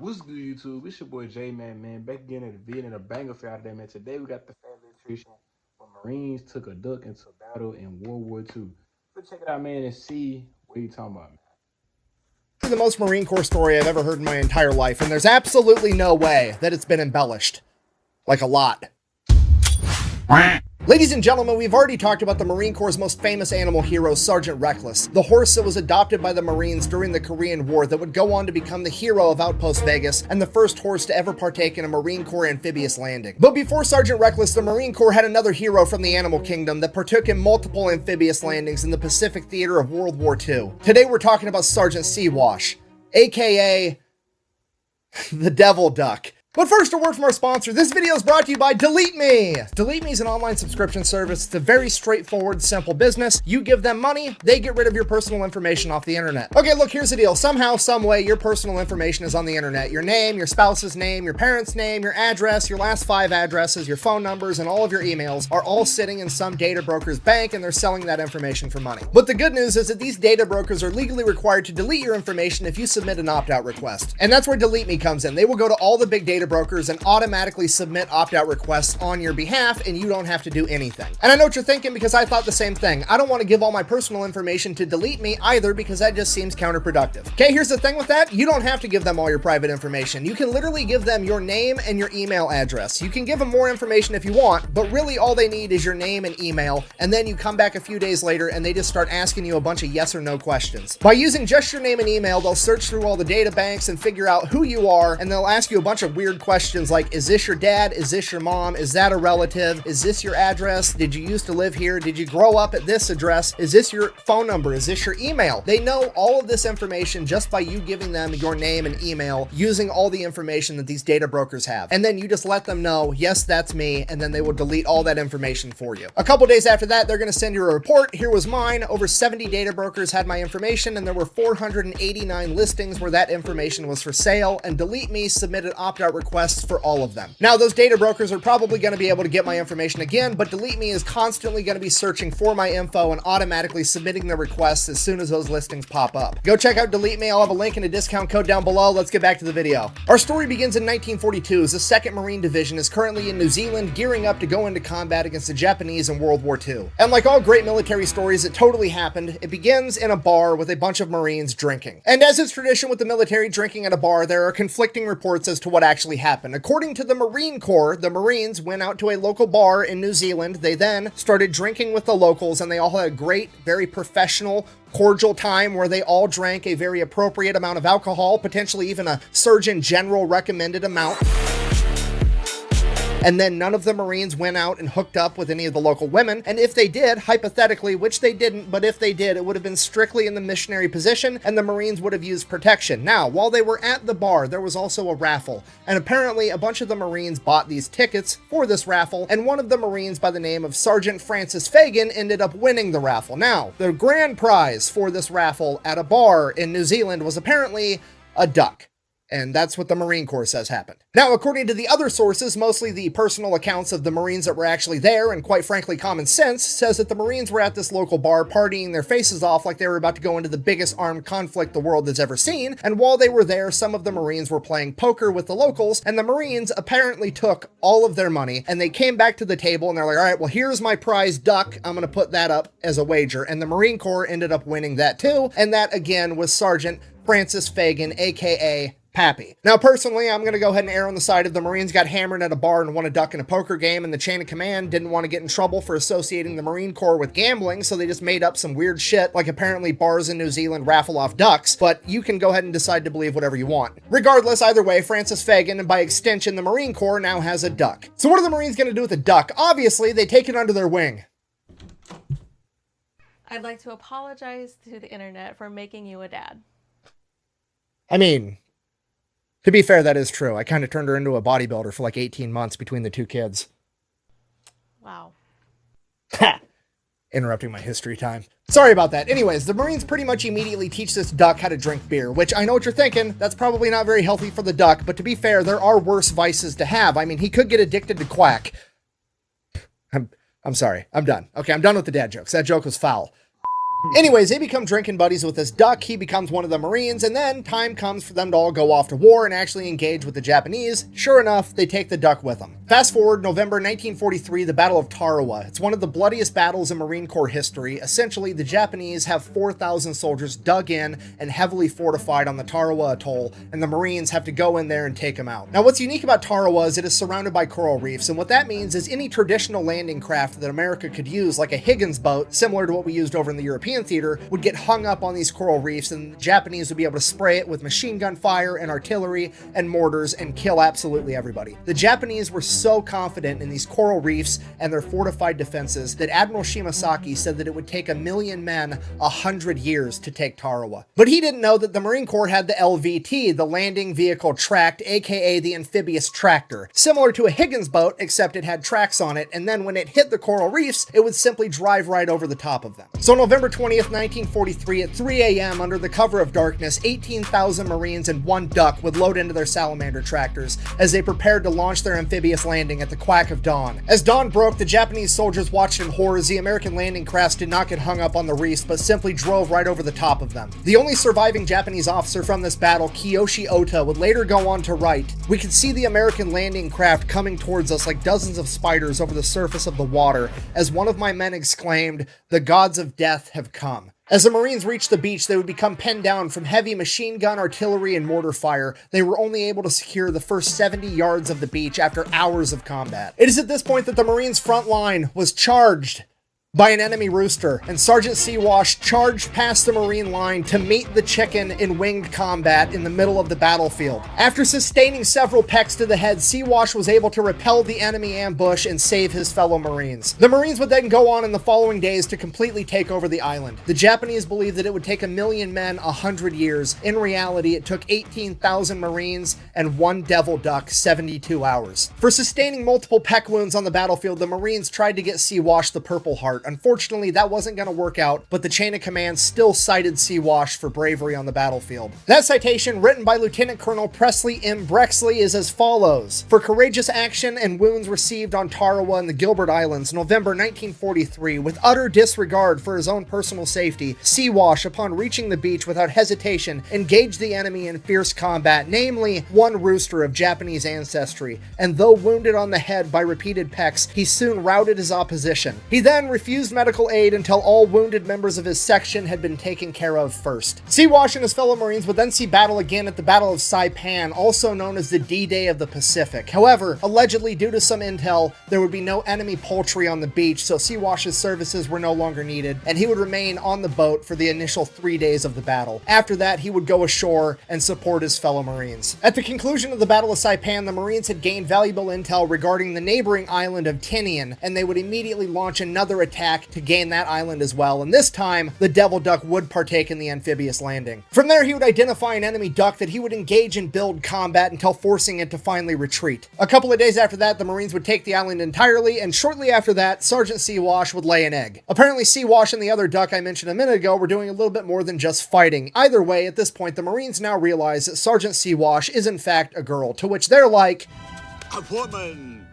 What's good, YouTube? It's your boy J Man. Back again at the vid and a banger for out there, man. Today we got the fat electrician when Marines took a duck into battle in World War II. Let's check it out, man, and see what you talking about, man. The most Marine Corps story I've ever heard in my entire life, and there's absolutely no way that it's been embellished. Like a lot. Ladies and gentlemen, we've already talked about the Marine Corps' most famous animal hero, Sergeant Reckless, the horse that was adopted by the Marines during the Korean War that would go on to become the hero of Outpost Vegas and the first horse to ever partake in a Marine Corps amphibious landing. But before Sergeant Reckless, the Marine Corps had another hero from the animal kingdom that partook in multiple amphibious landings in the Pacific theater of World War II. Today we're talking about Sergeant Seawash, aka the Devil Duck. But first, a word from our sponsor. This video is brought to you by Delete Me. Delete Me is an online subscription service. It's a very straightforward, simple business. You give them money, they get rid of your personal information off the internet. Okay, look, here's the deal. Somehow, some way, your personal information is on the internet. Your name, your spouse's name, your parents' name, your address, your last 5 addresses, your phone numbers, and all of your emails are all sitting in some data broker's bank, and they're selling that information for money. But the good news is that these data brokers are legally required to delete your information if you submit an opt-out request. And that's where Delete Me comes in. They will go to all the big data brokers and automatically submit opt-out requests on your behalf, and you don't have to do anything. And I know what you're thinking, because I thought the same thing. I don't want to give all my personal information to Delete Me either, because that just seems counterproductive. Okay, here's the thing with that. You don't have to give them all your private information. You can literally give them your name and your email address. You can give them more information if you want, but really all they need is your name and email, and then you come back a few days later and they just start asking you a bunch of yes or no questions. By using just your name and email, they'll search through all the data banks and figure out who you are, and they'll ask you a bunch of weird questions like, is this your dad? Is this your mom? Is that a relative? Is this your address? Did you used to live here? Did you grow up at this address? Is this your phone number? Is this your email? They know all of this information just by you giving them your name and email, using all the information that these data brokers have. And then you just let them know, yes, that's me, and then they will delete all that information for you. A couple days after that, they're going to send you a report. Here was mine. Over 70 data brokers had my information, and there were 489 listings where that information was for sale, and Delete Me submitted opt-out requests for all of them. Now, those data brokers are probably going to be able to get my information again, but Delete Me is constantly going to be searching for my info and automatically submitting the requests as soon as those listings pop up. Go check out Delete Me. I'll have a link and a discount code down below. Let's get back to the video. Our story begins in 1942 as the 2nd Marine Division is currently in New Zealand gearing up to go into combat against the Japanese in World War II. And like all great military stories, it totally happened. It begins in a bar with a bunch of Marines drinking. And as is tradition with the military drinking at a bar, there are conflicting reports as to what actually happened. According to the Marine Corps, the Marines went out to a local bar in New Zealand. They then started drinking with the locals, and they all had a great, very professional, cordial time where they all drank a very appropriate amount of alcohol, potentially even a Surgeon General recommended amount. And then none of the Marines went out and hooked up with any of the local women. And if they did, hypothetically, which they didn't, but if they did, it would have been strictly in the missionary position, and the Marines would have used protection. Now, while they were at the bar, there was also a raffle. And apparently, a bunch of the Marines bought these tickets for this raffle, and one of the Marines by the name of Sergeant Francis Fagan ended up winning the raffle. Now, the grand prize for this raffle at a bar in New Zealand was apparently a duck. And that's what the Marine Corps says happened. Now, according to the other sources, mostly the personal accounts of the Marines that were actually there, and quite frankly, common sense, says that the Marines were at this local bar partying their faces off like they were about to go into the biggest armed conflict the world has ever seen. And while they were there, some of the Marines were playing poker with the locals, and the Marines apparently took all of their money, and they came back to the table, and they're like, all right, well, here's my prize duck. I'm going to put that up as a wager. And the Marine Corps ended up winning that too. And that, again, was Sergeant Francis Fagan, aka Pappy. Now, personally, I'm going to go ahead and err on the side of the Marines got hammered at a bar and won a duck in a poker game, and the chain of command didn't want to get in trouble for associating the Marine Corps with gambling, so they just made up some weird shit, like apparently bars in New Zealand raffle off ducks, but you can go ahead and decide to believe whatever you want. Regardless, either way, Francis Fagan, and by extension, the Marine Corps, now has a duck. So what are the Marines going to do with a duck? Obviously, they take it under their wing. I'd like to apologize to the internet for making you a dad. I mean, to be fair, that is true. I kind of turned her into a bodybuilder for like 18 months between the 2 kids. Wow. Ha! Interrupting my history time. Sorry about that. Anyways, the Marines pretty much immediately teach this duck how to drink beer, which I know what you're thinking. That's probably not very healthy for the duck, but to be fair, there are worse vices to have. I mean, he could get addicted to quack. I'm sorry. I'm done. Okay, I'm done with the dad jokes. That joke was foul. Anyways, they become drinking buddies with this duck, he becomes one of the Marines, and then time comes for them to all go off to war and actually engage with the Japanese. Sure enough, they take the duck with them. Fast forward, November 1943, the Battle of Tarawa. It's one of the bloodiest battles in Marine Corps history. Essentially, the Japanese have 4,000 soldiers dug in and heavily fortified on the Tarawa Atoll, and the Marines have to go in there and take them out. Now, what's unique about Tarawa is it is surrounded by coral reefs, and what that means is any traditional landing craft that America could use, like a Higgins boat, similar to what we used over in the European theater, would get hung up on these coral reefs, and the Japanese would be able to spray it with machine gun fire and artillery and mortars and kill absolutely everybody. The Japanese were so confident in these coral reefs and their fortified defenses that Admiral Shimasaki said that it would take 1,000,000 men 100 years to take Tarawa. But he didn't know that the Marine Corps had the LVT, the Landing Vehicle Tracked, aka the amphibious tractor. Similar to a Higgins boat, except it had tracks on it, and then when it hit the coral reefs, it would simply drive right over the top of them. So November 20th, 1943, at 3 a.m., under the cover of darkness, 18,000 Marines and one duck would load into their salamander tractors as they prepared to launch their amphibious landing at the quack of dawn. As dawn broke, the Japanese soldiers watched in horror as the American landing crafts did not get hung up on the reefs, but simply drove right over the top of them. The only surviving Japanese officer from this battle, Kiyoshi Ota, would later go on to write, "We could see the American landing craft coming towards us like dozens of spiders over the surface of the water, as one of my men exclaimed, 'The gods of death have come.'" As the Marines reached the beach, they would become pinned down from heavy machine gun, artillery, and mortar fire. They were only able to secure the first 70 yards of the beach after hours of combat. It is at this point that the Marines' front line was charged by an enemy rooster, and Sergeant Seawash charged past the Marine line to meet the chicken in winged combat in the middle of the battlefield. After sustaining several pecks to the head, Seawash was able to repel the enemy ambush and save his fellow Marines. The Marines would then go on in the following days to completely take over the island. The Japanese believed that it would take 1,000,000 men 100 years. In reality, it took 18,000 Marines and one devil duck 72 hours. For sustaining multiple peck wounds on the battlefield, the Marines tried to get Seawash the Purple Heart. Unfortunately, that wasn't going to work out, but the chain of command still cited Seawash for bravery on the battlefield. That citation, written by Lieutenant Colonel Presley M. Brexley, is as follows. For courageous action and wounds received on Tarawa and the Gilbert Islands, November 1943, with utter disregard for his own personal safety, Seawash, upon reaching the beach without hesitation, engaged the enemy in fierce combat, namely one rooster of Japanese ancestry, and though wounded on the head by repeated pecks, he soon routed his opposition. He then refused medical aid until all wounded members of his section had been taken care of first. Seawash and his fellow Marines would then see battle again at the Battle of Saipan, also known as the D-Day of the Pacific. However, allegedly due to some intel, there would be no enemy poultry on the beach, so Seawash's services were no longer needed, and he would remain on the boat for the initial 3 days of the battle. After that, he would go ashore and support his fellow Marines. At the conclusion of the Battle of Saipan, the Marines had gained valuable intel regarding the neighboring island of Tinian, and they would immediately launch another attack to gain that island as well, and this time, the Devil Duck would partake in the amphibious landing. From there, he would identify an enemy duck that he would engage in build combat until forcing it to finally retreat. A couple of days after that, the Marines would take the island entirely, and shortly after that, Sergeant Seawash would lay an egg. Apparently, Seawash and the other duck I mentioned a minute ago were doing a little bit more than just fighting. Either way, at this point, the Marines now realize that Sergeant Seawash is in fact a girl, to which they're like, "A woman!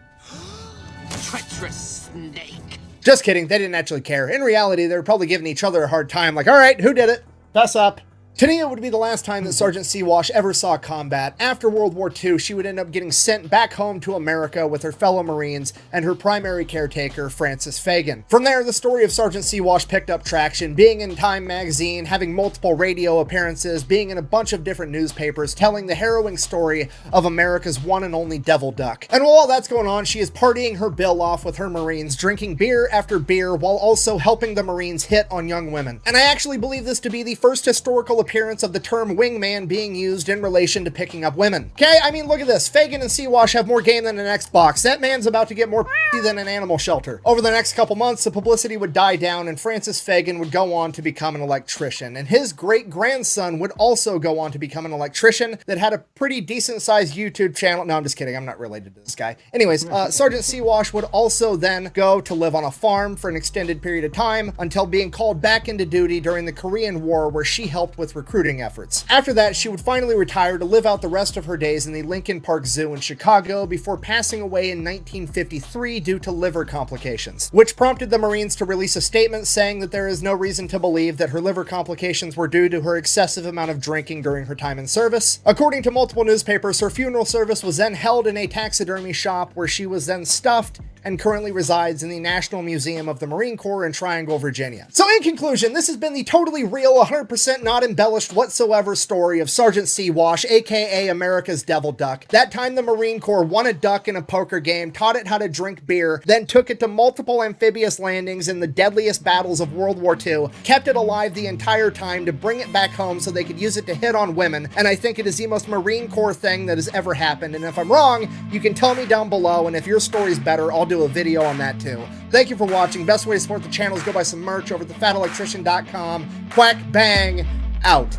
Treacherous snake!" Just kidding, they didn't actually care. In reality, they were probably giving each other a hard time, like, alright, who did it? Fess up. Tania would be the last time that Sergeant Seawash ever saw combat. After World War II, she would end up getting sent back home to America with her fellow Marines and her primary caretaker, Francis Fagan. From there, the story of Sergeant Seawash picked up traction, being in Time magazine, having multiple radio appearances, being in a bunch of different newspapers, telling the harrowing story of America's one and only devil duck. And while all that's going on, she is partying her bill off with her Marines, drinking beer after beer, while also helping the Marines hit on young women. And I actually believe this to be the first historical appearance of the term wingman being used in relation to picking up women. Okay, I mean, look at this. Fagan and Seawash have more game than an Xbox. That man's about to get more than an animal shelter. Over the next couple months, the publicity would die down and Francis Fagan would go on to become an electrician. And his great-grandson would also go on to become an electrician that had a pretty decent-sized YouTube channel. No, I'm just kidding. I'm not related to this guy. Anyways, Sergeant Seawash would also then go to live on a farm for an extended period of time until being called back into duty during the Korean War, where she helped with with recruiting efforts. After that, she would finally retire to live out the rest of her days in the Lincoln Park Zoo in Chicago before passing away in 1953 due to liver complications, which prompted the Marines to release a statement saying that there is no reason to believe that her liver complications were due to her excessive amount of drinking during her time in service. According to multiple newspapers, her funeral service was then held in a taxidermy shop where she was then stuffed and currently resides in the National Museum of the Marine Corps in Triangle, Virginia. So in conclusion, this has been the totally real, 100% not embellished whatsoever story of Sergeant Seawash, aka America's Devil Duck. That time the Marine Corps won a duck in a poker game, taught it how to drink beer, then took it to multiple amphibious landings in the deadliest battles of World War II, kept it alive the entire time to bring it back home so they could use it to hit on women, and I think it is the most Marine Corps thing that has ever happened, and if I'm wrong, you can tell me down below, and if your story's better, I'll do a video on that too. Thank you for watching. Best way to support the channel is go buy some merch over at thefatelectrician.com. Quack bang out.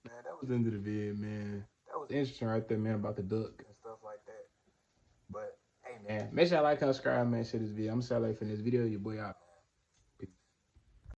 Man, that was the end of the vid, man. That was interesting right there, man, about the duck and stuff like that. But hey, man, make sure y'all like and subscribe, man. Share this video. I'm Sally for this video. Your boy out.